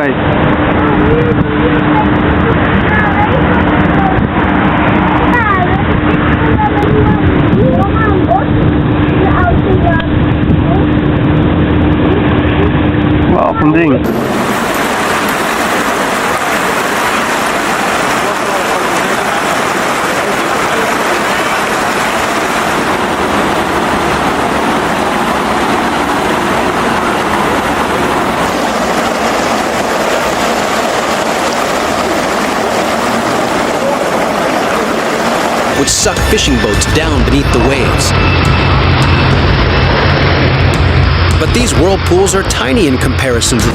way. Wat een ding. Which suck fishing boats down beneath the waves. But these whirlpools are tiny in comparison to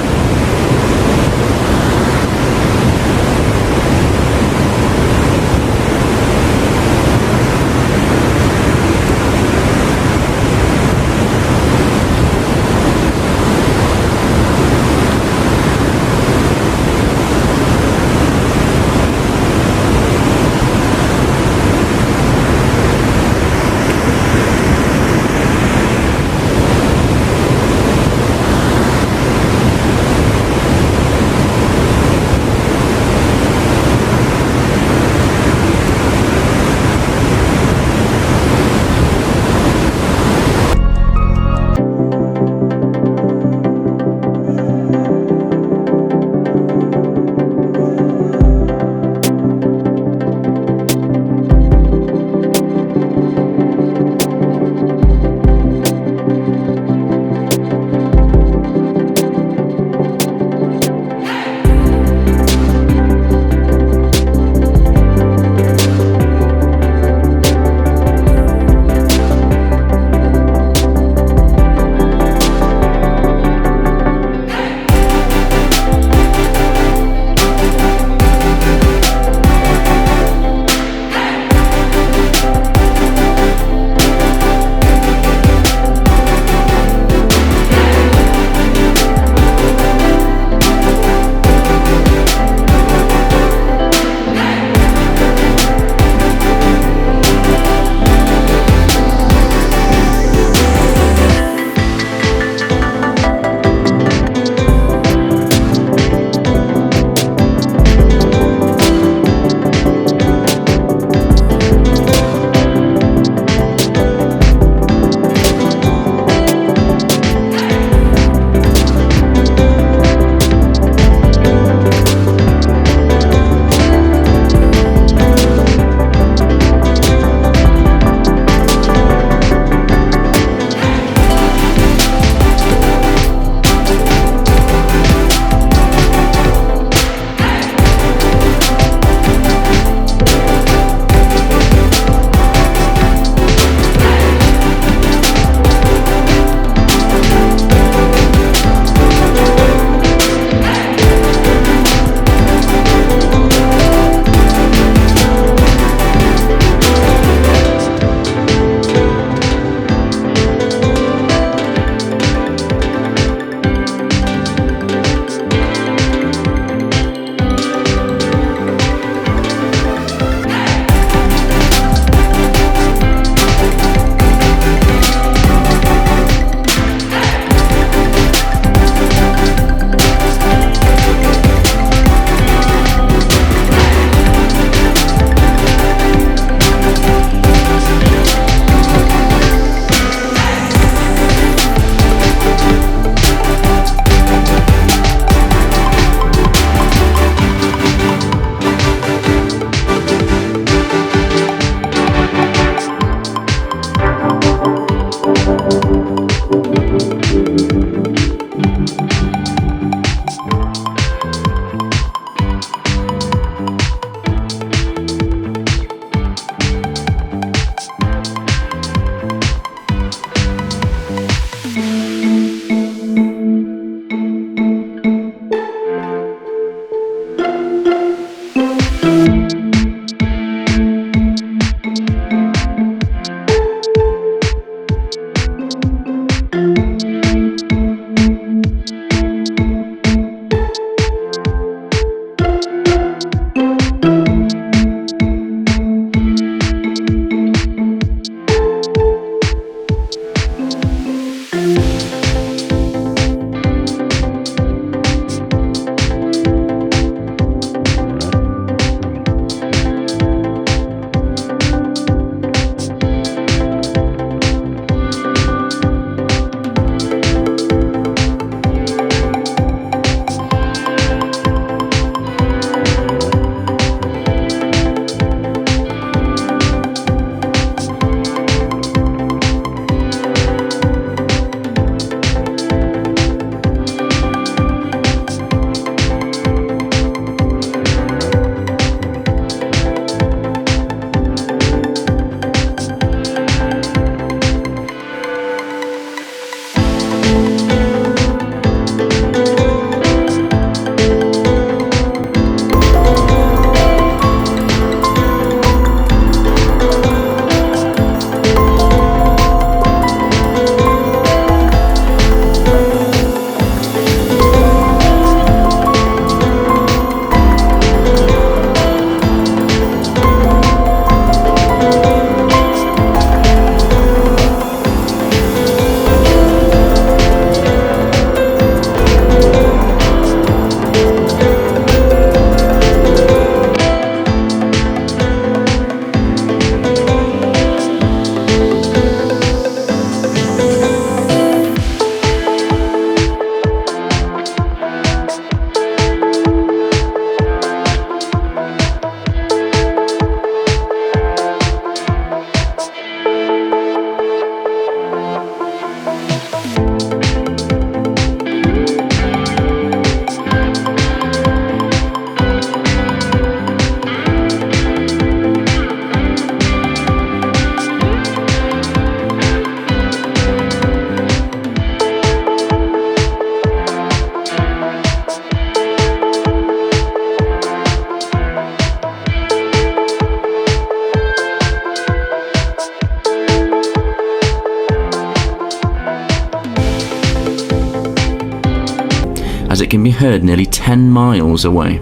can be heard nearly 10 miles away.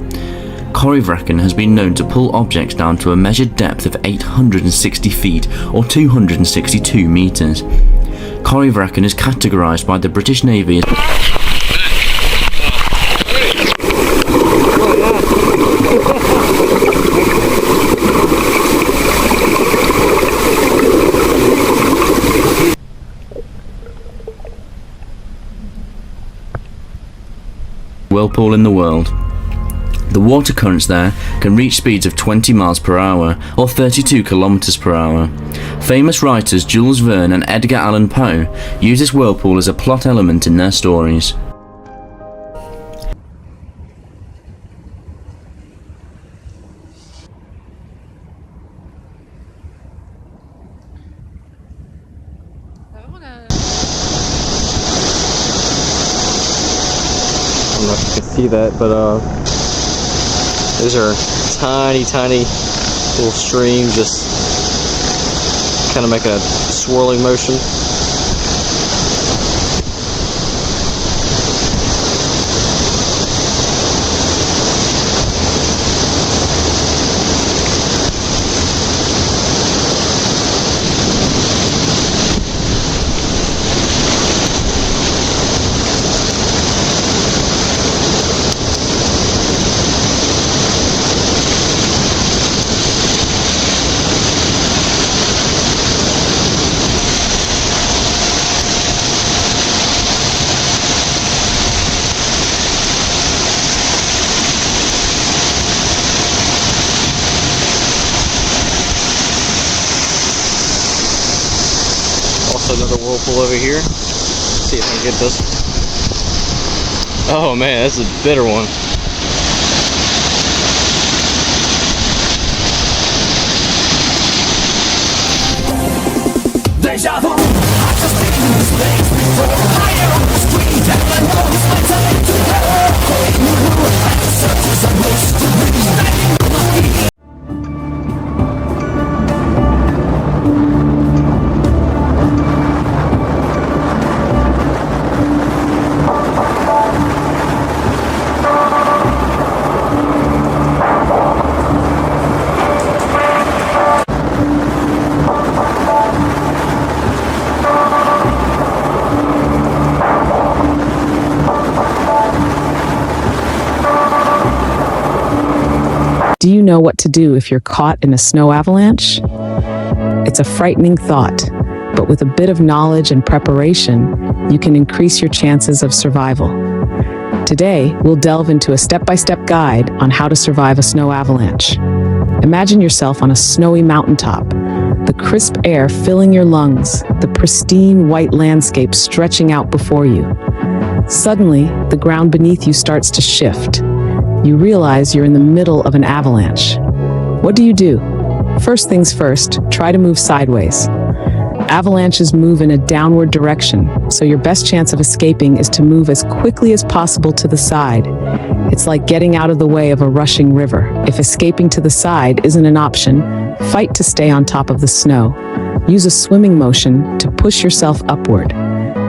Brarakeen has been known to pull objects down to a measured depth of 860 feet or 262 metres. Brarakeen is categorised by the British Navy as whirlpool in the world. The water currents there can reach speeds of 20 miles per hour or 32 kilometers per hour. Famous writers Jules Verne and Edgar Allan Poe use this whirlpool as a plot element in their stories. I don't know if you can see that, but those are tiny little streams just kind of making a swirling motion. Another whirlpool over here. Let's see if I can get this. Oh man, this is a bitter one. Deja vu, I just been in this place before. Higher on the street and my nose might tell it to go. And the searches I wish to be standing on my feet. Do you know what to do if you're caught in a snow avalanche? It's a frightening thought, but with a bit of knowledge and preparation, you can increase your chances of survival. Today, we'll delve into a step-by-step guide on how to survive a snow avalanche. Imagine yourself on a snowy mountaintop, the crisp air filling your lungs, the pristine white landscape stretching out before you. Suddenly, the ground beneath you starts to shift. You realize you're in the middle of an avalanche. What do? First things first, try to move sideways. Avalanches move in a downward direction, so your best chance of escaping is to move as quickly as possible to the side. It's like getting out of the way of a rushing river. If escaping to the side isn't an option, fight to stay on top of the snow. Use a swimming motion to push yourself upward.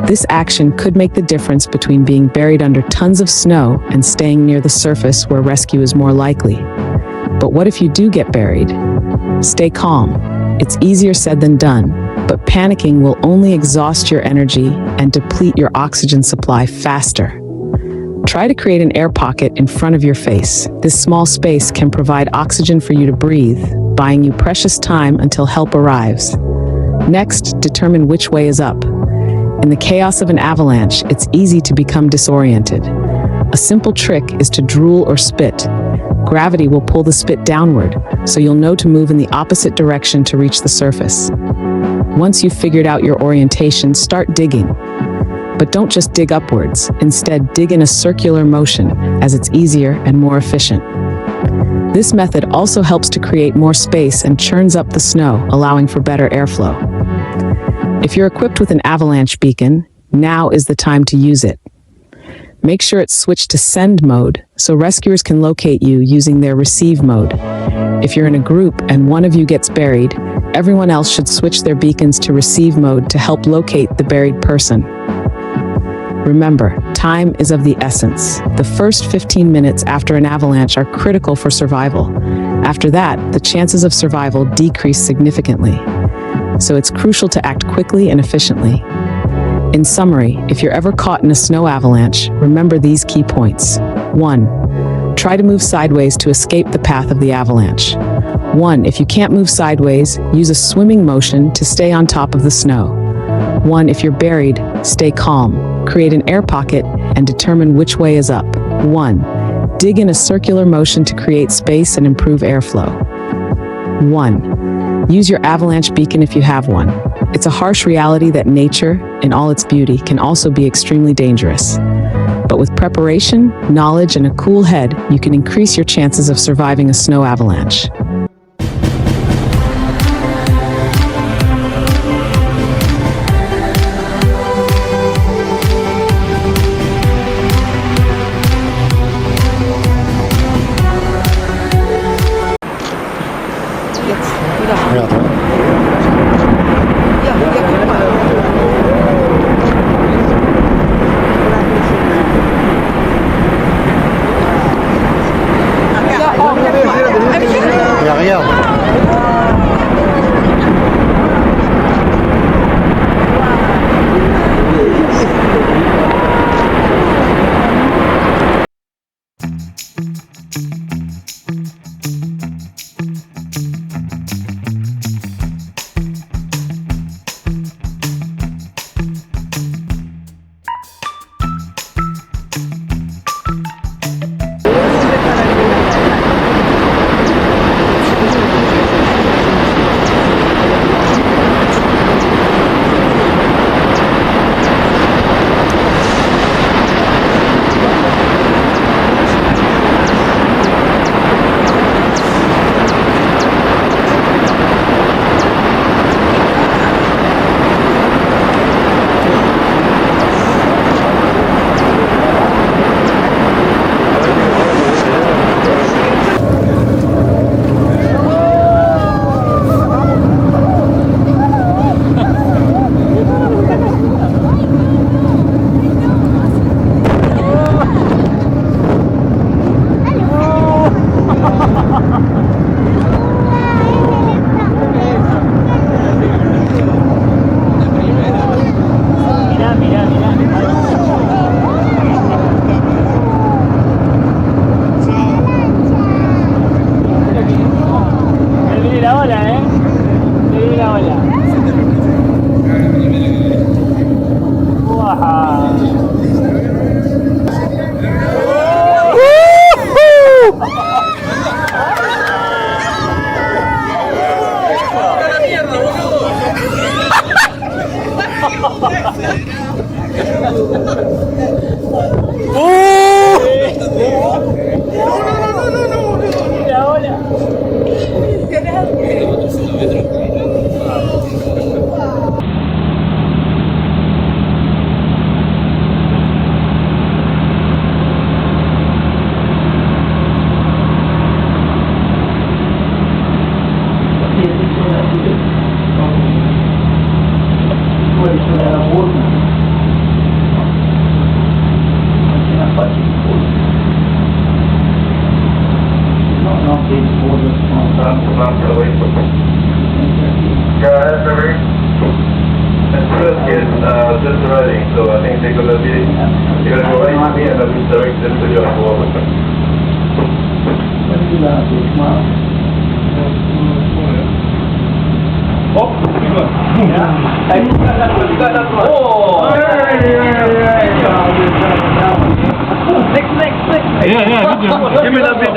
This action could make the difference between being buried under tons of snow and staying near the surface where rescue is more likely. But what if you do get buried? Stay calm. It's easier said than done, but panicking will only exhaust your energy and deplete your oxygen supply faster. Try to create an air pocket in front of your face. This small space can provide oxygen for you to breathe, buying you precious time until help arrives. Next, determine which way is up. In the chaos of an avalanche, it's easy to become disoriented. A simple trick is to drool or spit. Gravity will pull the spit downward, so you'll know to move in the opposite direction to reach the surface. Once you've figured out your orientation, start digging. But don't just dig upwards. Instead, dig in a circular motion, as it's easier and more efficient. This method also helps to create more space and churns up the snow, allowing for better airflow. If you're equipped with an avalanche beacon, now is the time to use it. Make sure it's switched to send mode so rescuers can locate you using their receive mode. If you're in a group and one of you gets buried, everyone else should switch their beacons to receive mode to help locate the buried person. Remember, time is of the essence. The first 15 minutes after an avalanche are critical for survival. After that, the chances of survival decrease significantly. So it's crucial to act quickly and efficiently. In summary, if you're ever caught in a snow avalanche, remember these key points. 1. Try to move sideways to escape the path of the avalanche. 1. If you can't move sideways, use a swimming motion to stay on top of the snow. 1. If you're buried, stay calm. Create an air pocket and determine which way is up. 1. Dig in a circular motion to create space and improve airflow. 1. Use your avalanche beacon if you have one. It's a harsh reality that nature, in all its beauty, can also be extremely dangerous. But with preparation, knowledge, and a cool head, you can increase your chances of surviving a snow avalanche.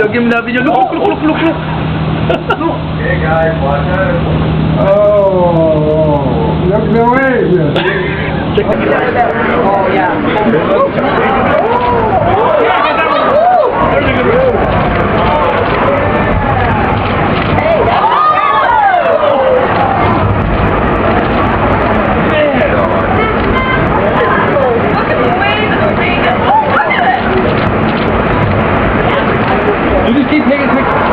Give me that video. Look. Hey guys, watch out. Oh, look the way. Oh, yeah. You just keep taking pictures.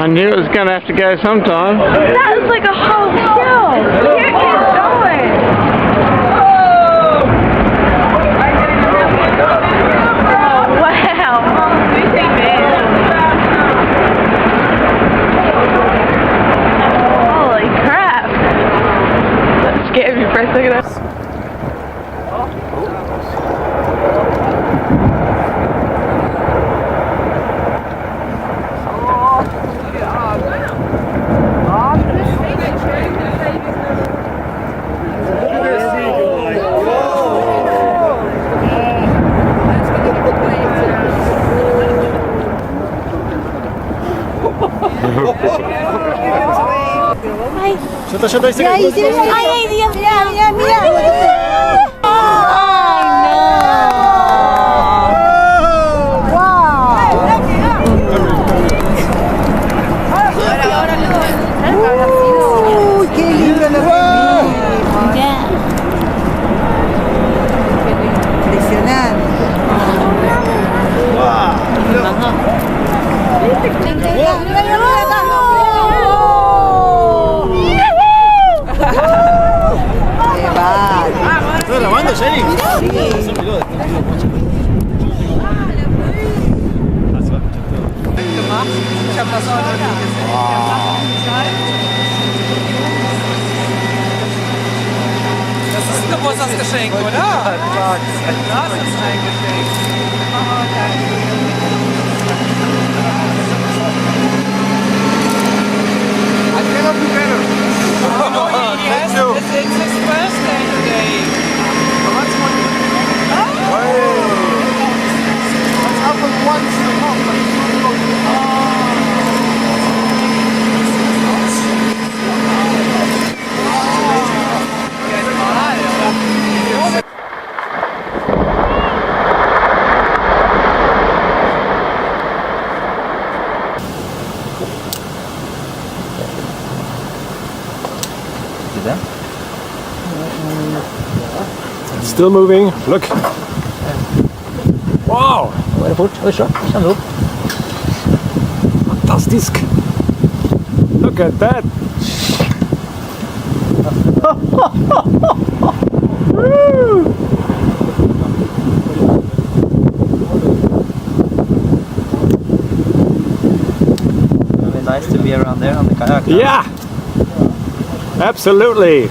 I knew it was going to have to go sometime. That is like a whole hill. Where is going? Oh, wow. Holy crap. That scared me for a second. Geburtstagsgeschenk, oder? Das ist ein Geschenk. Oh, yes, it's his birthday today. That's happened once in a month. Still moving. Look. Wow! Fantastisk! Look at that! It'd be nice to be around there on the kayak. Yeah! Absolutely!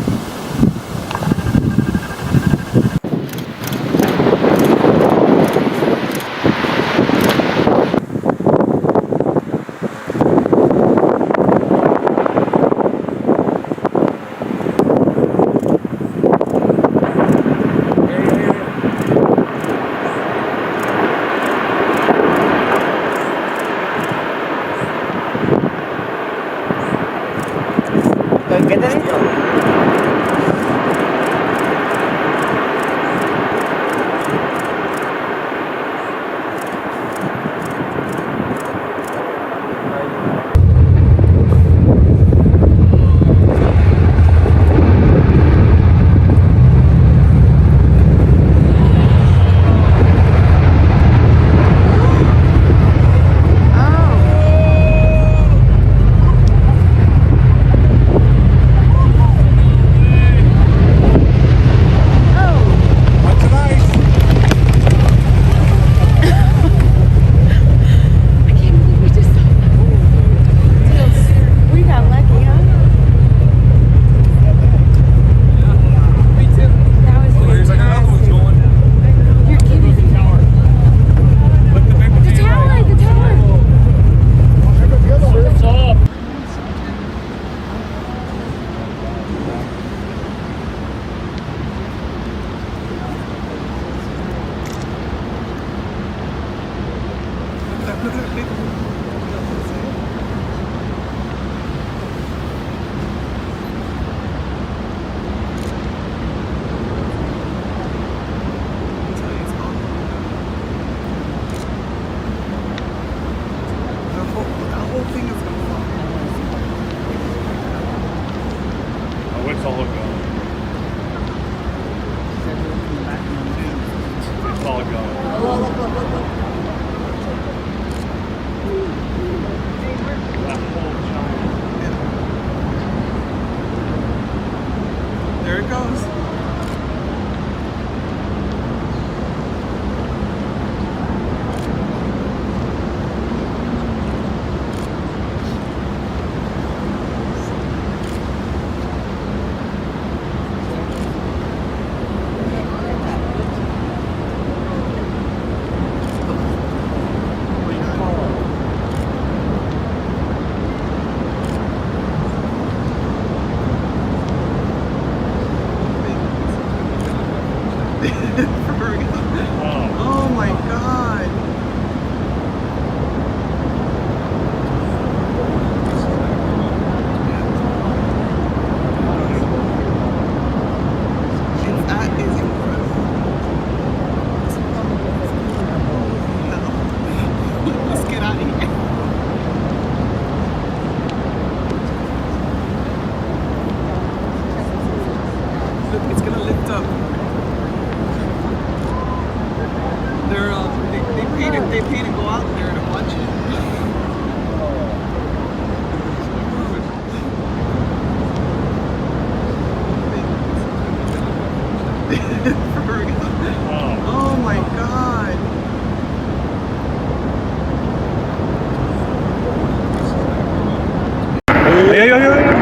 ايوه ايوه ايوه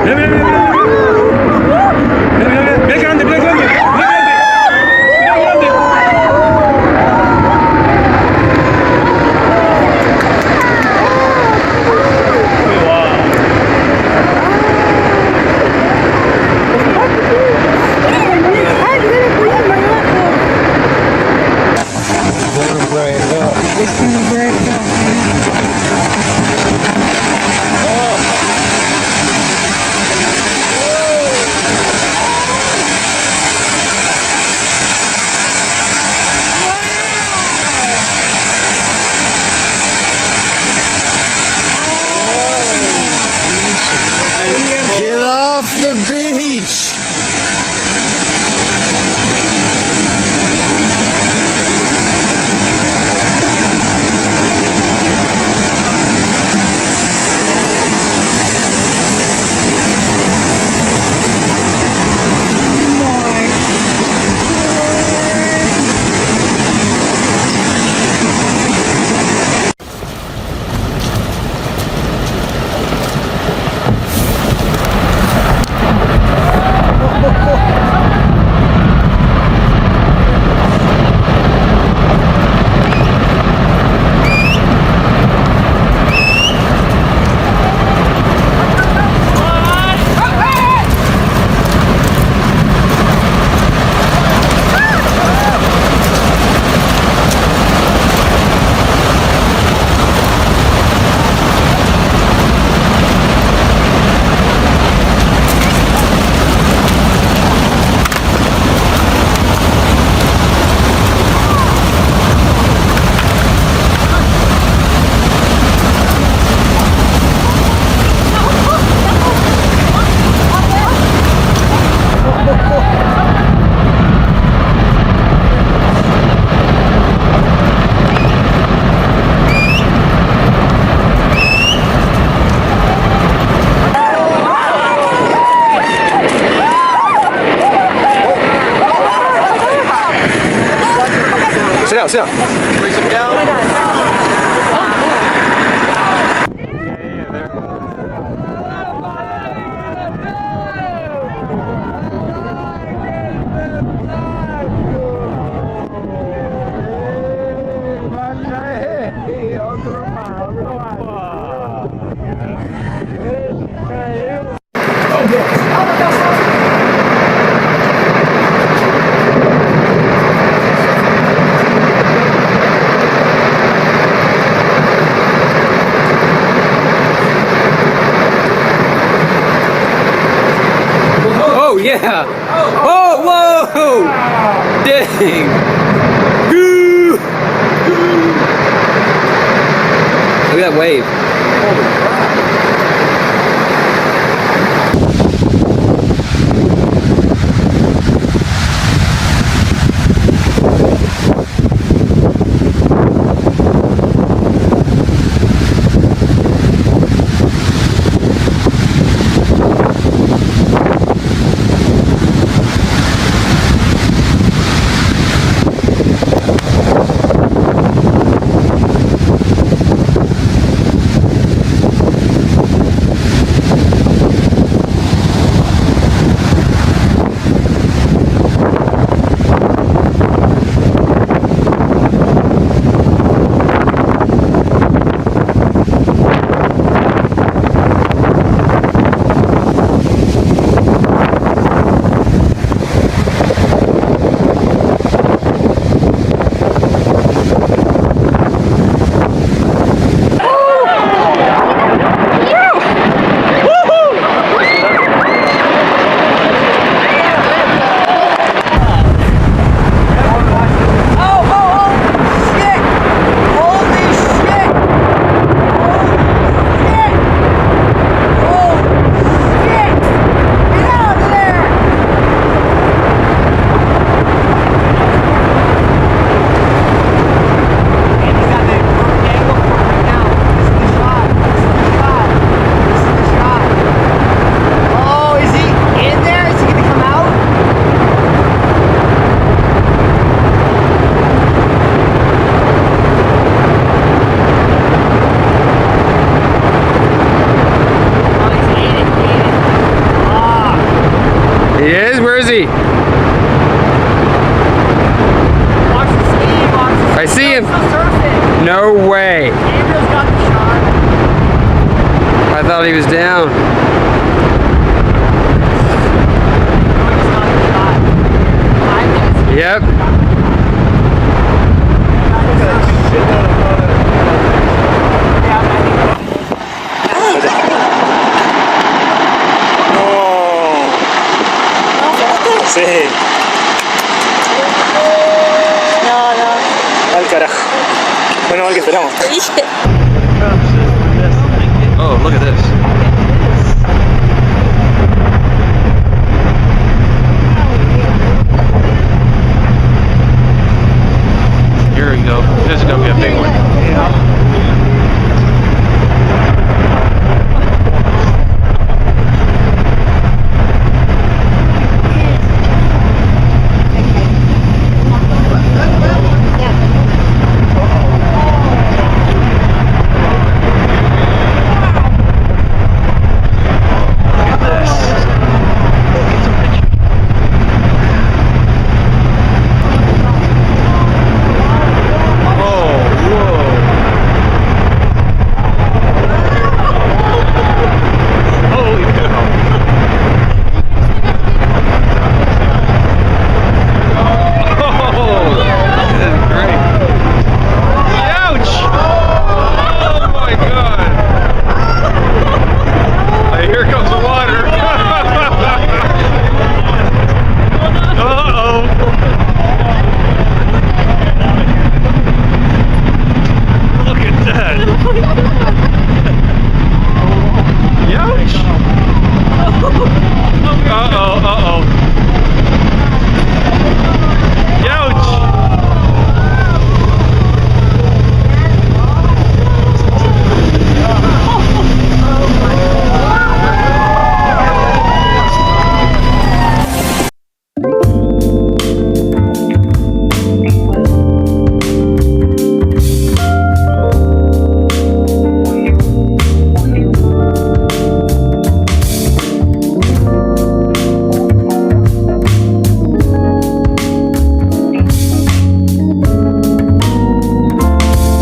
مira, mira, mira, mira. Mira, mira, mira. Mira grande, mira grande. Mira grande. Mira grande. Get off the beach! Sit down. Bring some down. Oh yeah! Oh whoa! Dang! Look at that wave. thought he was down. Yep. Sí. Al carajo. Bueno, mal que esperamos. Oh, look at this.